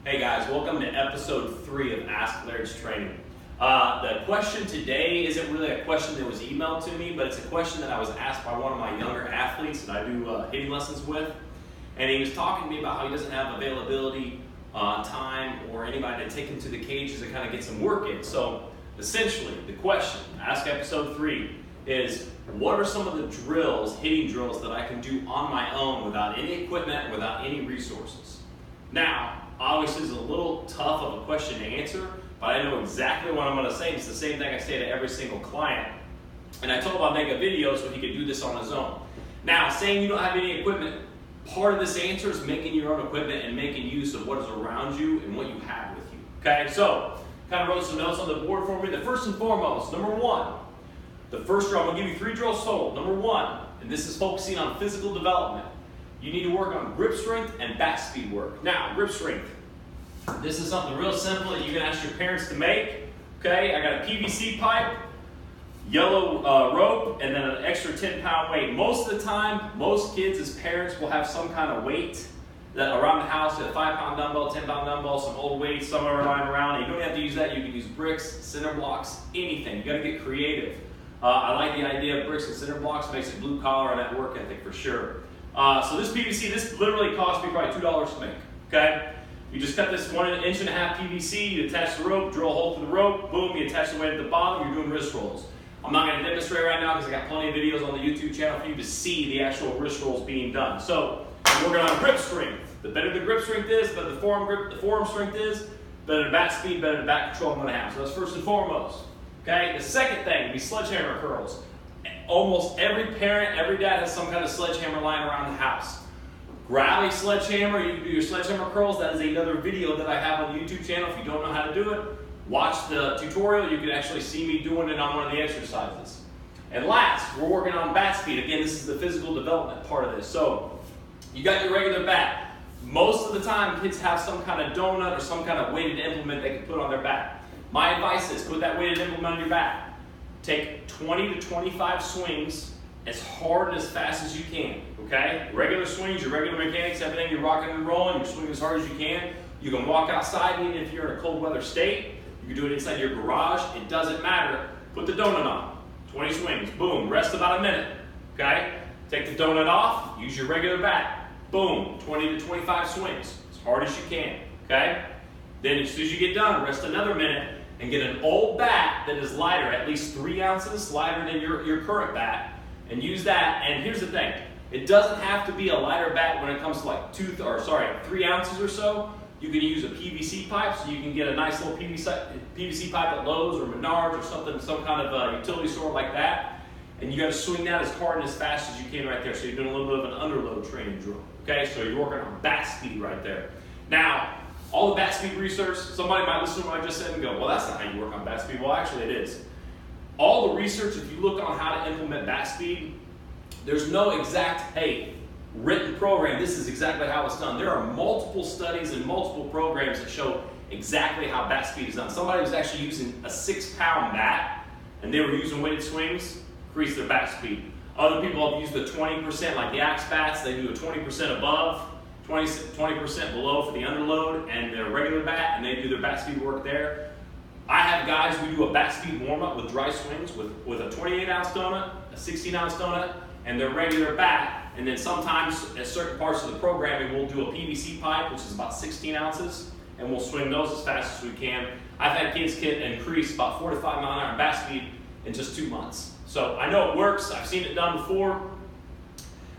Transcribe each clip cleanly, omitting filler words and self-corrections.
Hey guys, welcome to episode 3 of Ask Laird's Training. The question today isn't really a question that was emailed to me, but it's a question that I was asked by one of my younger athletes that I do hitting lessons with. And he was talking to me about how he doesn't have availability, time, or anybody to take him to the cages and kind of get some work in. So essentially, the question, Ask episode 3, is what are some of the drills, hitting drills, that I can do on my own without any equipment, without any resources? Now, obviously, it's a little tough of a question to answer, but I know exactly what I'm going to say. It's the same thing I say to every single client. And I told him I'd make a video so he could do this on his own. Now, saying you don't have any equipment, part of this answer is making your own equipment and making use of what is around you and what you have with you. Okay, so kind of wrote some notes on the board for me. The first and foremost, number 1, the first drill, I'm going to give you 3 drills total. Number 1, and this is focusing on physical development. You need to work on grip strength and back speed work. Now, grip strength. This is something real simple that you can ask your parents to make. Okay, I got a PVC pipe, yellow rope, and then an extra 10-pound weight. Most of the time, most kids as parents will have some kind of weight that around the house, a 5-pound dumbbell, 10-pound dumbbell, some old weights, somewhere lying around. You don't have to use that. You can use bricks, cinder blocks, anything. You got to get creative. I like the idea of bricks and cinder blocks. It makes it blue collar and that work ethic for sure. So this PVC, this literally cost me probably $2 to make, okay? You just cut this 1.5 inch PVC, you attach the rope, drill a hole through the rope, boom, you attach the weight at the bottom, you're doing wrist rolls. I'm not going to demonstrate right now because I got plenty of videos on the YouTube channel for you to see the actual wrist rolls being done. So, we're working on grip strength. The better the grip strength is, the better the forearm strength is, better the back speed, better the back control I'm going to have. So that's first and foremost. Okay, the second thing would be sledgehammer curls. Almost every parent, every dad has some kind of sledgehammer lying around the house. Grab a sledgehammer, you can do your sledgehammer curls. That is another video that I have on the YouTube channel. If you don't know how to do it, watch the tutorial. You can actually see me doing it on one of the exercises. And last, we're working on bat speed. Again, this is the physical development part of this. So, you got your regular bat. Most of the time, kids have some kind of donut or some kind of weighted implement they can put on their bat. My advice is put that weighted implement on your bat. Take 20 to 25 swings as hard and as fast as you can, okay? Regular swings, your regular mechanics, everything you're rocking and rolling, you're swinging as hard as you can. You can walk outside even if you're in a cold weather state. You can do it inside your garage. It doesn't matter. Put the donut on. 20 swings, boom. Rest about a minute, okay? Take the donut off, use your regular bat. Boom, 20 to 25 swings, as hard as you can, okay? Then as soon as you get done, rest another minute and get an old bat that is lighter, at least 3 ounces lighter than your current bat, and use that. And here's the thing, it doesn't have to be a lighter bat when it comes to like 3 ounces or so. You can use a PVC pipe, so you can get a nice little PVC pipe at Lowe's or Menards or something, some kind of utility store like that. And you got to swing that as hard and as fast as you can right there. So you're doing a little bit of an underload training drill. Okay, so you're working on bat speed right there. Now, all the bat speed research, somebody might listen to what I just said and go, well, that's not how you work on bat speed. Well, actually it is. All the research, if you look on how to implement bat speed, there's no exact, hey, written program, this is exactly how it's done. There are multiple studies and multiple programs that show exactly how bat speed is done. Somebody was actually using a 6-pound bat, and they were using weighted swings, increase their bat speed. Other people have used the 20%, like the axe bats, they do a 20% above, 20% below for the underload and their regular bat, and they do their bat speed work there. I have guys, we do a bat speed warm-up with dry swings with a 28-ounce donut, a 16-ounce donut, and their regular bat. And then sometimes at certain parts of the programming, we'll do a PVC pipe, which is about 16 ounces, and we'll swing those as fast as we can. I've had kids increase about 4 to 5 mile an hour bat speed in just 2 months. So I know it works. I've seen it done before.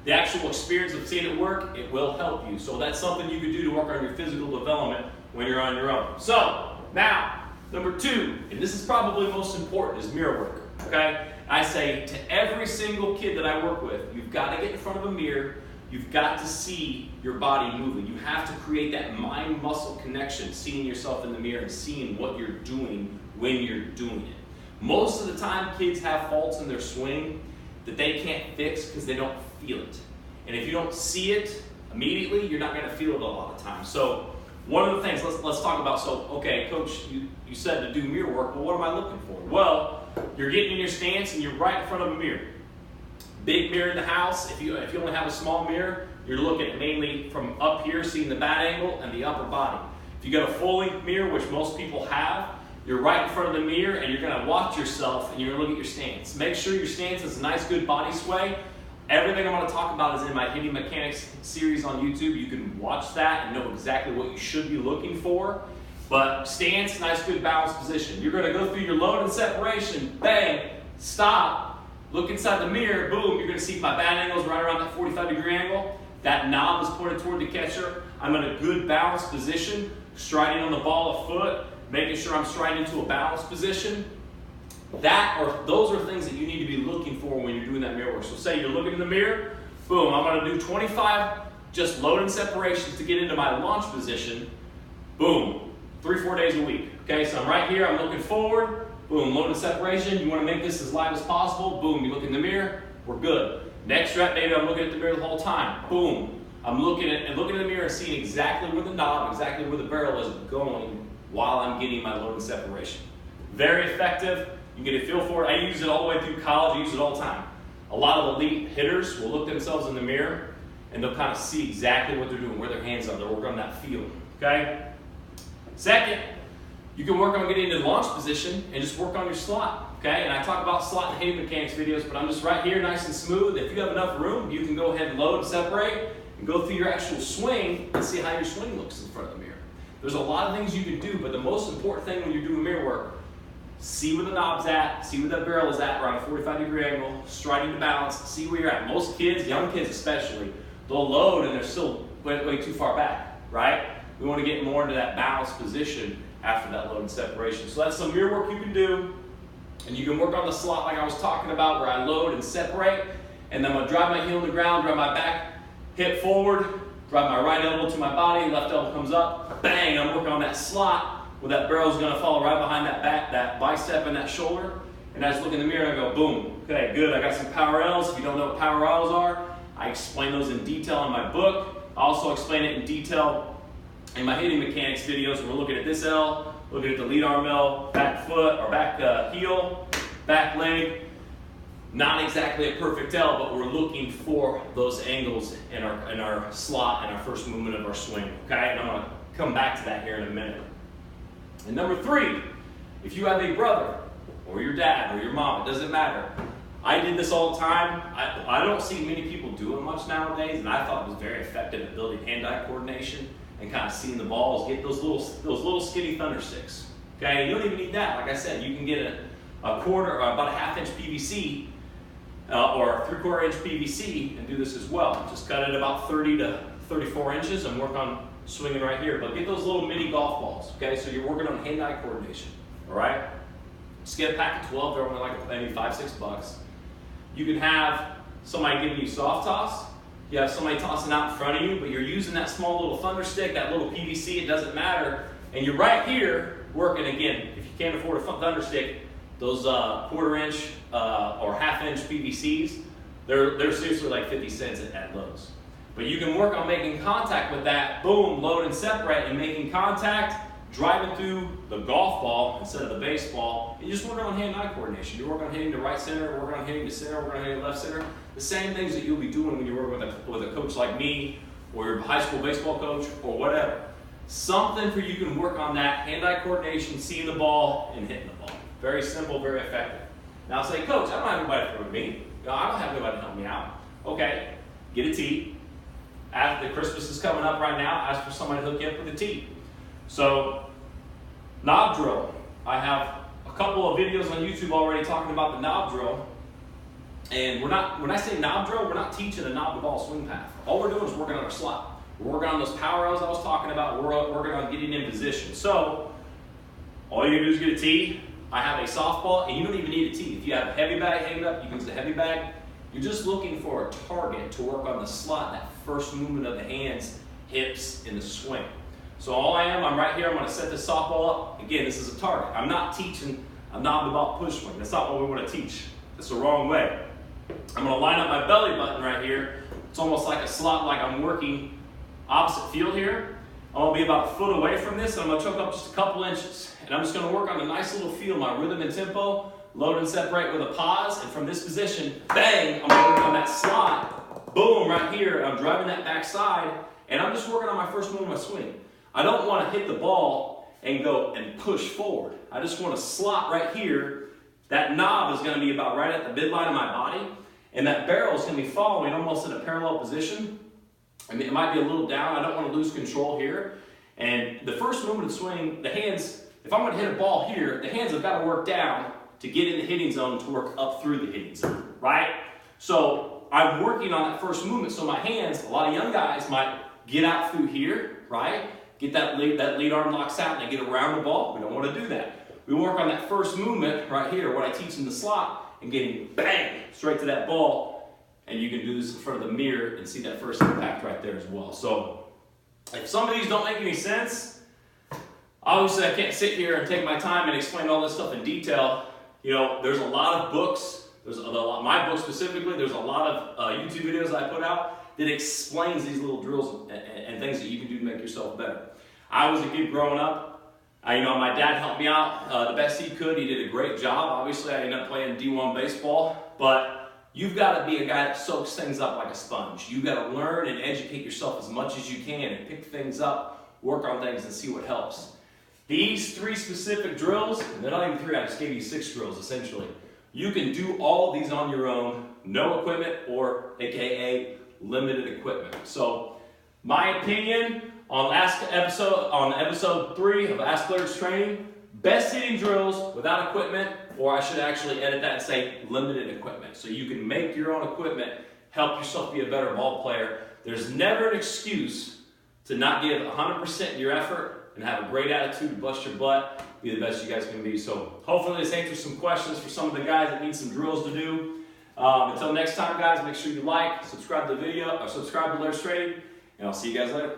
The actual experience of seeing it work, it will help you. So that's something you can do to work on your physical development when you're on your own. So now, number 2, and this is probably most important, is mirror work, okay? I say to every single kid that I work with, you've got to get in front of a mirror, you've got to see your body moving. You have to create that mind-muscle connection, seeing yourself in the mirror and seeing what you're doing when you're doing it. Most of the time, kids have faults in their swing that they can't fix because they don't feel it. And if you don't see it immediately, you're not going to feel it a lot of times. So one of the things, let's talk about, so okay, coach, you said to do mirror work, well, what am I looking for? Well, you're getting in your stance and you're right in front of a mirror. Big mirror in the house, if you only have a small mirror, you're looking at mainly from up here, seeing the bat angle and the upper body. If you got a full-length mirror, which most people have, you're right in front of the mirror and you're gonna watch yourself and you're gonna look at your stance. Make sure your stance is a nice, good body sway. Everything I'm gonna talk about is in my hitting mechanics series on YouTube. You can watch that and know exactly what you should be looking for. But stance, nice, good balanced position. You're gonna go through your load and separation, bang, stop, look inside the mirror, boom, you're gonna see my bat angle is right around that 45-degree angle. That knob is pointed toward the catcher. I'm in a good balanced position, striding on the ball a foot, making sure I'm striding into a balanced position. Those are things that you need to be looking for when you're doing that mirror work. So say you're looking in the mirror, boom, I'm gonna do 25 just load and separations to get into my launch position, boom, 3-4 days a week. Okay, so I'm right here, I'm looking forward, boom, load and separation. You wanna make this as live as possible, boom, you look in the mirror, we're good. Next rep, maybe I'm looking at the mirror the whole time, boom. I'm looking in the mirror and seeing exactly where the knob, exactly where the barrel is going while I'm getting my load and separation. Very effective. You get a feel for it. I use it all the way through college. I use it all the time. A lot of elite hitters will look themselves in the mirror and they'll kind of see exactly what they're doing, where their hands are. They'll work on that feel, okay? Second, you can work on getting into the launch position and just work on your slot, okay? And I talk about slot and hitting mechanics videos, but I'm just right here, nice and smooth. If you have enough room, you can go ahead and load and separate and go through your actual swing and see how your swing looks in front of the mirror. There's a lot of things you can do, but the most important thing when you're doing mirror work, see where the knob's at, see where that barrel is at, around a 45-degree angle, striding to balance, see where you're at. Most kids, young kids especially, they'll load and they're still way too far back, right? We want to get more into that balanced position after that load and separation. So that's some mirror work you can do, and you can work on the slot like I was talking about, where I load and separate, and then I'm going to drive my heel on the ground, drive my back hip forward, drive my right elbow to my body, left elbow comes up, bang, I'm working on that slot where that barrel is going to follow right behind that back, that bicep and that shoulder. And I just look in the mirror and I go, boom, okay, good. I got some power L's. If you don't know what power L's are, I explain those in detail in my book. I also explain it in detail in my hitting mechanics videos. We're looking at this L, looking at the lead arm L, back foot or back heel, back leg. Not exactly a perfect L, but we're looking for those angles in our slot and our first movement of our swing, okay? And I'm going to come back to that here in a minute. And number 3, if you have a brother or your dad or your mom, it doesn't matter. I did this all the time. I don't see many people do it much nowadays, and I thought it was very effective at building hand-eye coordination and kind of seeing the balls. Get those little skinny thunder sticks, okay? You don't even need that. Like I said, you can get a quarter or about a half-inch PVC or a 3/4 inch PVC and do this as well. Just cut it about 30 to 34 inches and work on swinging right here. But get those little mini golf balls, okay? So you're working on hand-eye coordination, all right? Just get a pack of 12. They're only like maybe $5-6. You can have somebody giving you soft toss. You have somebody tossing out in front of you, but you're using that small little thunder stick, that little PVC, it doesn't matter. And you're right here working again. If you can't afford a thunder stick, those 1/4 inch or half-inch PVCs, they're seriously like 50 cents at Lowe's. But you can work on making contact with that, boom, load and separate, and making contact, driving through the golf ball instead of the baseball. And you're just working on hand-eye coordination. You're working on hitting the right center, working on hitting the center, working on hitting the left center. The same things that you'll be doing when you're working with a coach like me, or your high school baseball coach, or whatever. Something for you can work on that hand-eye coordination, seeing the ball, and hitting the ball. Very simple, very effective. Now say, Coach, I don't have anybody for me. I don't have nobody to help me out. Okay, get a tee. After the Christmas is coming up right now, ask for somebody to hook you up with a tee. So, knob drill. I have a couple of videos on YouTube already talking about the knob drill. And when I say knob drill, we're not teaching a knob to ball swing path. All we're doing is working on our slot. We're working on those power L's I was talking about. We're working on getting in position. So, all you do is get a tee. I have a softball, and you don't even need a tee. If you have a heavy bag hanging up, you can use the heavy bag. You're just looking for a target to work on the slot, that first movement of the hands, hips, and the swing. So all I'm right here, I'm going to set this softball up. Again, this is a target. I'm not teaching a knob to ball push swing. That's not what we want to teach. That's the wrong way. I'm going to line up my belly button right here. It's almost like a slot, like I'm working opposite field here. I'm going to be about a foot away from this, and I'm going to choke up just a couple inches. And I'm just going to work on a nice little feel, my rhythm and tempo, load and separate with a pause, and from this position, bang, I'm going to work on that slot. Boom, right here, I'm driving that backside, and I'm just working on my first movement of my swing. I don't want to hit the ball and go and push forward. I just want to slot right here. That knob is going to be about right at the midline of my body, and that barrel is going to be following almost in a parallel position. I mean, it might be a little down. I don't want to lose control here. And the first movement of the swing, the hands, if I'm going to hit a ball here, the hands have got to work down to get in the hitting zone to work up through the hitting zone, right? So I'm working on that first movement. So my hands, a lot of young guys might get out through here, right? Get that lead arm locks out and they get around the ball. We don't want to do that. We work on that first movement right here, what I teach in the slot, and getting bang, straight to that ball. And you can do this in front of the mirror and see that first impact right there as well. So if some of these don't make any sense, obviously I can't sit here and take my time and explain all this stuff in detail. You know, there's a lot of books, my book specifically, there's a lot of YouTube videos I put out that explains these little drills and things that you can do to make yourself better. I was a kid growing up. You know, my dad helped me out the best he could. He did a great job. Obviously, I ended up playing D1 baseball, but you've got to be a guy that soaks things up like a sponge. You've got to learn and educate yourself as much as you can and pick things up, work on things, and see what helps. These 3 specific drills, and they're not even 3, I just gave you 6 drills essentially. You can do all of these on your own, no equipment, or AKA limited equipment. So, my opinion on episode 3 of Ask Laird's Training, best hitting drills without equipment, or I should actually edit that and say limited equipment. So you can make your own equipment, help yourself be a better ball player. There's never an excuse to not give 100% in your effort and have a great attitude, bust your butt, be the best you guys can be. So hopefully this answers some questions for some of the guys that need some drills to do. Until next time, guys, make sure you like, subscribe to the video, or subscribe to Laird's Training, and I'll see you guys later.